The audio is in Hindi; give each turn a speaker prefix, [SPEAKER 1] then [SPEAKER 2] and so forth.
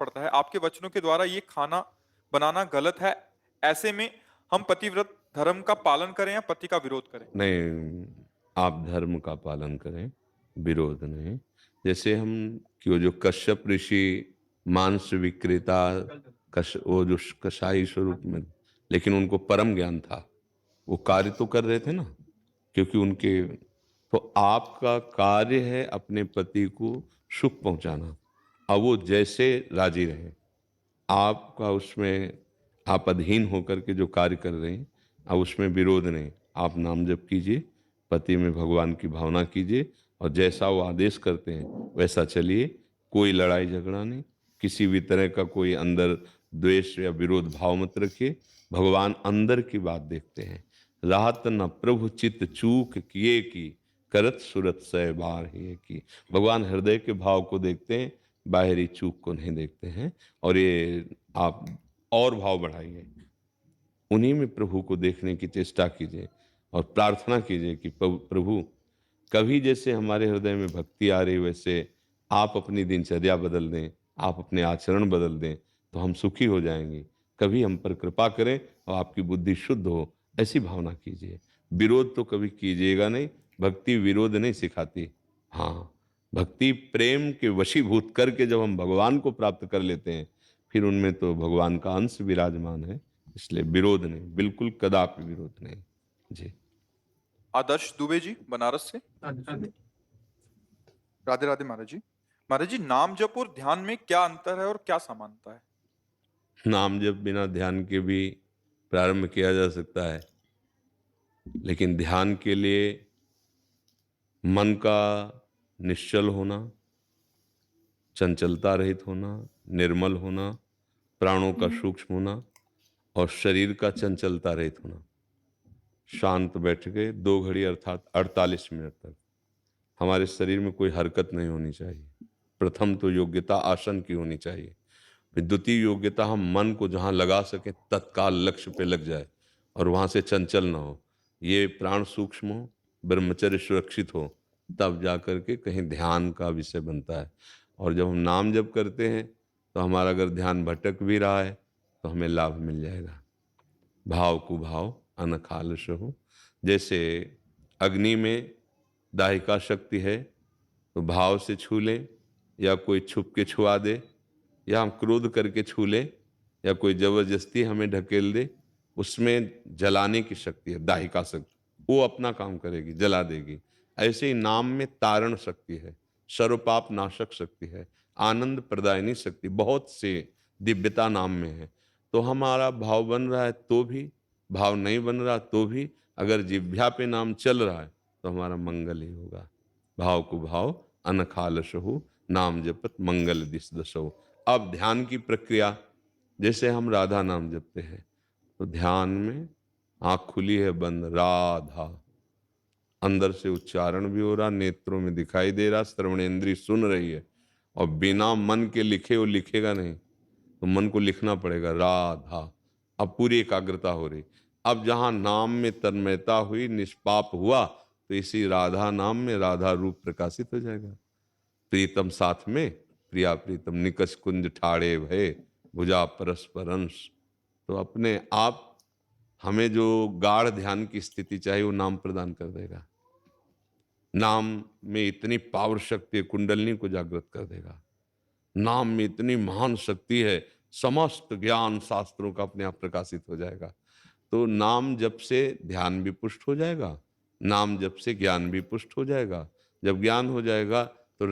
[SPEAKER 1] पड़ता है। आपके वचनों के द्वारा ये खाना बनाना गलत है। ऐसे में हम पतिव्रत धर्म का पालन करें या पति का विरोध करें?
[SPEAKER 2] नहीं, आप धर्म का पालन करें, विरोध नहीं। जैसे हम कि वो जो कश्यप ऋषि मांस विक्रेता, वो जो कसाई स्वरूप में, लेकिन उनको परम ज्ञान था, वो कार्य तो कर रहे थे ना, क्योंकि उनके, तो आपका कार्य है अपने पति को सुख पहुंचाना। अब वो जैसे राजी रहे, आपका उसमें, आप अधीन होकर के जो कार्य कर रहे हैं, अब उसमें विरोध नहीं। आप नाम जप कीजिए, पति में भगवान की भावना कीजिए, और जैसा वो आदेश करते हैं वैसा चलिए। कोई लड़ाई झगड़ा नहीं, किसी भी तरह का कोई अंदर द्वेष या विरोध भाव मत रखिए। भगवान अंदर की बात देखते हैं। राहत न प्रभु चित्त चूक किए की, करत सुरत सै बार ही की। भगवान हृदय के भाव को देखते हैं, बाहरी चूक को नहीं देखते हैं। और ये आप और भाव बढ़ाइए, उन्हीं में प्रभु को देखने की चेष्टा कीजिए, और प्रार्थना कीजिए कि प्रभु, कभी जैसे हमारे हृदय में भक्ति आ रही वैसे आप अपनी दिनचर्या बदल दें, आप अपने आचरण बदल दें, तो हम सुखी हो जाएंगे। कभी हम पर कृपा करें और आपकी बुद्धि शुद्ध हो, ऐसी भावना कीजिए। विरोध तो कभी कीजिएगा नहीं, भक्ति विरोध नहीं सिखाती। हाँ, भक्ति प्रेम के वशीभूत करके जब हम भगवान को प्राप्त कर लेते हैं, फिर उनमें तो भगवान का अंश विराजमान है। इसलिए विरोध नहीं, बिल्कुल कदापि विरोध नहीं। जी।
[SPEAKER 1] आदर्श दुबे जी, बनारस से। राधे राधे महाराज जी। महाराज जी, नाम जप और ध्यान में क्या अंतर है और क्या समानता है?
[SPEAKER 2] नाम जब बिना ध्यान के भी प्रारंभ किया जा सकता है, लेकिन ध्यान के लिए मन का निश्चल होना, चंचलता रहित होना, निर्मल होना, प्राणों का सूक्ष्म होना, और शरीर का चंचलता रहित होना। शांत बैठ के 2 घड़ी अर्थात 48 मिनट तक हमारे शरीर में कोई हरकत नहीं होनी चाहिए। प्रथम तो योग्यता आसन की होनी चाहिए। फिर द्वितीय योग्यता, हम मन को जहां लगा सके तत्काल लक्ष्य पे लग जाए, और वहां से चंचल ना हो। ये प्राण सूक्ष्म हो, ब्रह्मचर्य सुरक्षित हो, तब जा करके कहीं ध्यान का विषय बनता है। और जब हम नाम जप करते हैं, तो हमारा अगर ध्यान भटक भी रहा है तो हमें लाभ मिल जाएगा। भाव कुभाव अनखालस हो। जैसे अग्नि में दाहिका शक्ति है, तो भाव से छू लें, या कोई छुप के छुआ दे, या हम क्रोध करके छू लें, या कोई जबरदस्ती हमें ढकेल दे, उसमें जलाने की शक्ति है, दाहिका शक्ति, वो अपना काम करेगी, जला देगी। ऐसे ही नाम में तारण शक्ति है, सर्वपाप नाशक शक्ति है, आनंद प्रदायनी शक्ति, बहुत से दिव्यता नाम में है। तो हमारा भाव बन रहा है तो भी, भाव नहीं बन रहा तो भी, अगर जिह्वा पे नाम चल रहा है तो हमारा मंगल ही होगा। भाव को भाव अनखालसहु, नाम जपत मंगल दिस दसो। अब ध्यान की प्रक्रिया, जैसे हम राधा नाम जपते हैं, तो ध्यान में आंख खुली है बंद, राधा, अंदर से उच्चारण भी हो रहा, नेत्रों में दिखाई दे रहा, श्रवणेंद्रिय सुन रही है, और बिना मन के लिखे वो लिखेगा नहीं, तो मन को लिखना पड़ेगा राधा। अब पूरी एकाग्रता हो रही। अब जहां नाम में तन्मयता हुई, निष्पाप हुआ, तो इसी राधा नाम में राधा रूप प्रकाशित हो जाएगा। प्रीतम साथ में प्रिया प्रीतम, निकष कुंज ठाड़े भय, भुजा परस्पर अंश। तो अपने आप हमें जो गाढ़ ध्यान की स्थिति चाहिए वो नाम प्रदान कर देगा। नाम में इतनी पावर शक्ति है, कुंडलनी को जागृत कर देगा। नाम में इतनी महान शक्ति है, समस्त ज्ञान शास्त्रों का अपने आप प्रकाशित हो जाएगा। तो नाम जप से ध्यान भी पुष्ट हो जाएगा, नाम जप से ज्ञान भी पुष्ट हो जाएगा। जब ज्ञान हो जाएगा तो